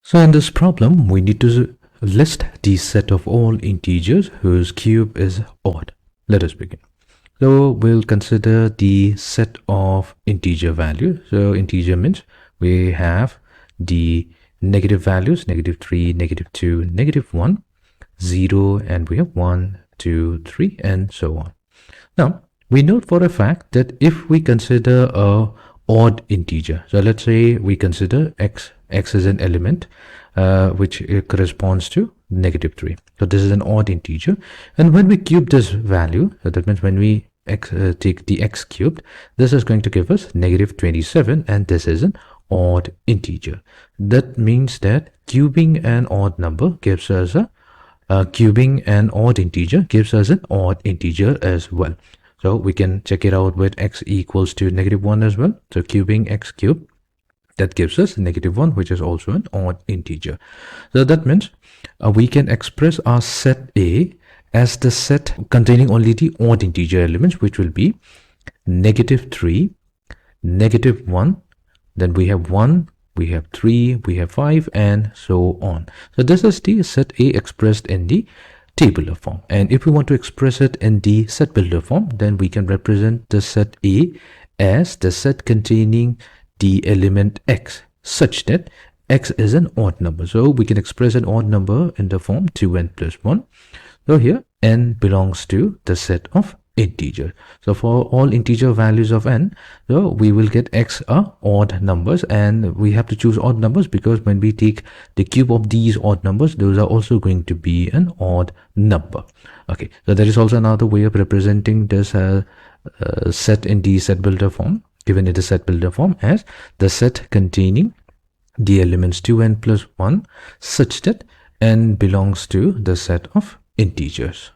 So in this problem, we need to list the set of all integers whose cube is odd. Let us begin. So we'll consider the set of integer values. So integer means we have the negative values, -3, -2, -1, 0, and we have 1, 2, 3, and so on. Now, we note for a fact that if we consider a odd integer, so let's say we consider x is an element which corresponds to -3. So this is an odd integer, and when we cube this value, so that means when we take the x cubed, this is going to give us -27, and this is an odd integer. That means that cubing an odd number gives us cubing an odd integer gives us an odd integer as well. So we can check it out with x equals to -1 as well. So cubing x cubed, that gives us -1, which is also an odd integer. So that means we can express our set A as the set containing only the odd integer elements, which will be -3, -1, then we have 1, we have 3, we have 5, and so on. So this is the set A expressed in the tabular form. And if we want to express it in the set builder form, then we can represent the set A as the set containing the element x, such that x is an odd number. So we can express an odd number in the form 2n plus 1. So here n belongs to the set of integer. So for all integer values of n, so we will get x are odd numbers, and we have to choose odd numbers because when we take the cube of these odd numbers, those are also going to be an odd number. Okay, so there is also another way of representing this set in the set builder form, given in the set builder form, as the set containing the elements 2n plus 1, such that n belongs to the set of integers.